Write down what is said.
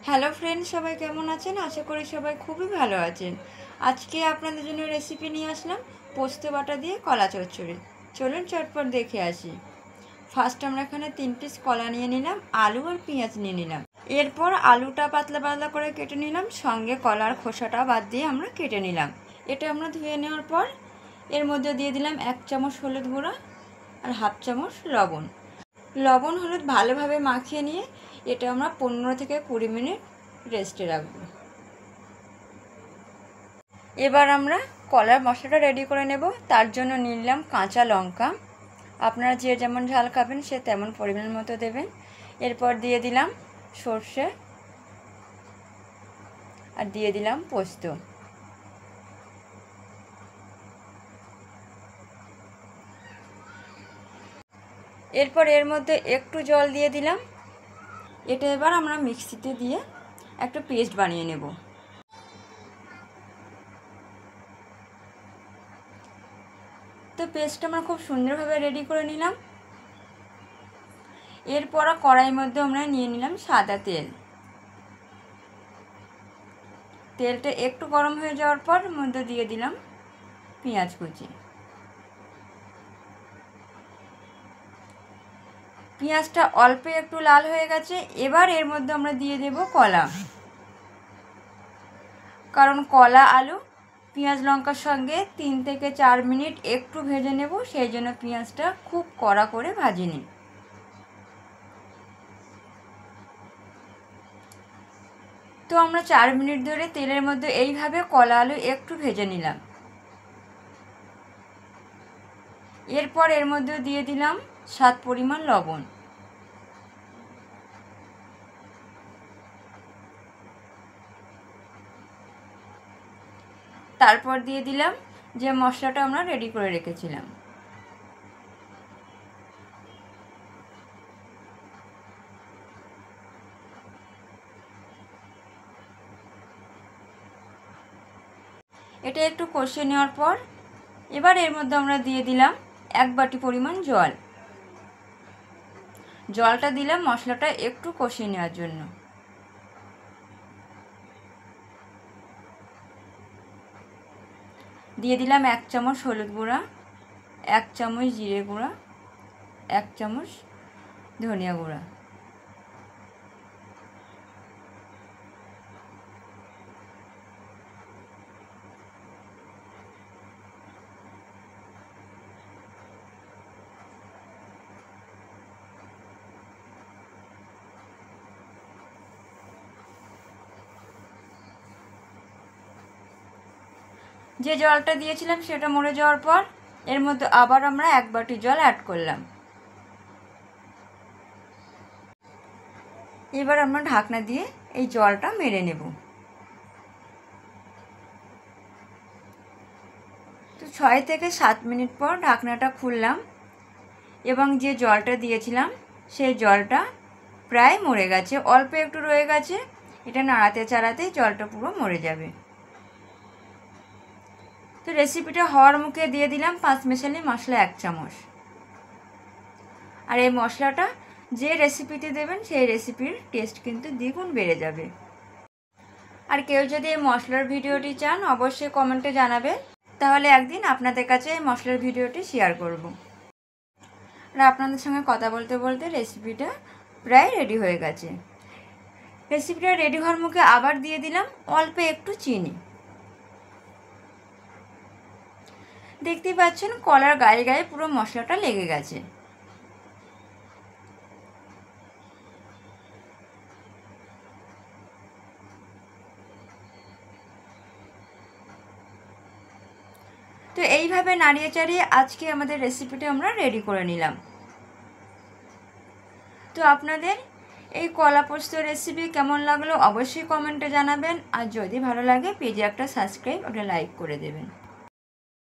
Hello friends, সবাই কেমন আছেন? আশা করি সবাই খুবই ভালো আছেন। আজকে আপনাদের জন্য রেসিপি নিয়ে আসলাম পোস্ত বাটা দিয়ে কলা চচ্চড়ি। চলুন চটপট দেখে আসি। ফার্স্ট আমরা এখানে 3 পিস কলা নিয়ে নিলাম, আলু আর পেঁয়াজ নিয়ে নিলাম। এরপর আলুটা পাতলা পাতলা করে কেটে নিলাম, সঙ্গে কলার খোসাটা বাদ দিয়ে আমরা কেটে নিলাম। এটা আমরা ধুয়ে নেওয়ার পর এর মধ্যে দিয়ে দিলাম 1 চামচ হলুদ গুঁড়া আর 1/2 চামচ লবণ। লবণ হলুদ ভালোভাবে মাখিয়ে নিয়ে এটা আমরা 15 থেকে 20 মিনিট রেস্টে রাখবো। এবার আমরা কলার মশলাটা রেডি করে নেব। তার জন্য নিলাম কাঁচা লঙ্কা, আপনারা যে যেমন ঝাল খাবেন সে তেমন পরিমাণ মতো দেবেন। এরপর দিয়ে দিলাম সর্ষে আর দিয়ে দিলাম পোস্ত। এরপর এর মধ্যে একটু জল দিয়ে দিলাম। এটা এবার আমরা মিক্সিতে দিয়ে একটা পেস্ট বানিয়ে নেব। তো পেস্টটা আমরা খুব সুন্দরভাবে রেডি করে নিলাম। এরপর কড়াইয়ের মধ্যে আমরা নিয়ে নিলাম সাদা তেল। তেলটা একটু গরম হয়ে যাওয়ার পর মধ্যে দিয়ে দিলাম পেঁয়াজ কুচি। পেঁয়াজটা অল্প একটু লাল হয়ে গেছে। এবার এর মধ্যে আমরা দিয়ে দেব কলা, কারণ কলা আলু পেঁয়াজ লঙ্কার সঙ্গে 3 থেকে 4 মিনিট একটু ভেজে নেব, সেই জন্য পেঁয়াজটা খুব কড়া করে ভাজিনি। তো আমরা 4 মিনিট ধরে তেলের মধ্যে এইভাবে কলা আলু একটু ভেজে নিলাম। এরপর এর মধ্যে দিয়ে দিলাম স্বাদ পরিমাণ লবণ। তারপর দিয়ে দিলাম যে মশলাটা আমরা রেডি করে রেখেছিলাম। এটা একটু কষিয়ে নেওয়ার পর এবার এর মধ্যে আমরা দিয়ে দিলাম 1 বাটি পরিমাণ জল। জলটা দিলাম মশলাটা একটু কষিয়ে নেওয়ার জন্য। দিয়ে দিলাম 1 চামচ হলুদ গুঁড়া, 1 চামচ জিরে গুঁড়া, 1 চামচ ধনিয়া গুঁড়া। যে জলটা দিয়েছিলাম সেটা মরে যাওয়ার পর এর মধ্যে আবার আমরা 1 বাটি জল অ্যাড করলাম। এবার আমরা ঢাকনা দিয়ে এই জলটা মেরে নেব। তো 6 থেকে 7 মিনিট পর ঢাকনাটা খুললাম এবং যে জলটা দিয়েছিলাম সেই জলটা প্রায় মরে গেছে, অল্প একটু রয়ে গেছে। এটা নাড়াতে চাড়াতেই জলটা পুরো মরে যাবে। তো রেসিপিটা হওয়ার মুখে দিয়ে দিলাম 5 মেশালি মশলা 1 চামচ। আর এই মশলাটা যে রেসিপিতে দেবেন সেই রেসিপির টেস্ট কিন্তু দ্বিগুণ বেড়ে যাবে। আর কেউ যদি এই মশলার ভিডিওটি চান অবশ্যই কমেন্টে জানাবেন, তাহলে একদিন আপনাদের কাছে এই মশলার ভিডিওটি শেয়ার করব। আর আপনাদের সঙ্গে কথা বলতে বলতে রেসিপিটা প্রায় রেডি হয়ে গেছে। রেসিপিটা রেডি হওয়ার মুখে আবার দিয়ে দিলাম অল্প একটু চিনি। দেখতেই পাচ্ছেন কলার গায়ে গায়ে পুরো মশলাটা লেগে গেছে। তো এইভাবে নাড়িয়ে চাড়িয়ে আজকে আমাদের রেসিপিটা আমরা রেডি করে নিলাম। তো আপনাদের এই কলা পোস্ত রেসিপি কেমন লাগলো অবশ্যই কমেন্টে জানাবেন। আর যদি ভালো লাগে পেজে একটা সাবস্ক্রাইব, একটা লাইক করে দেবেন।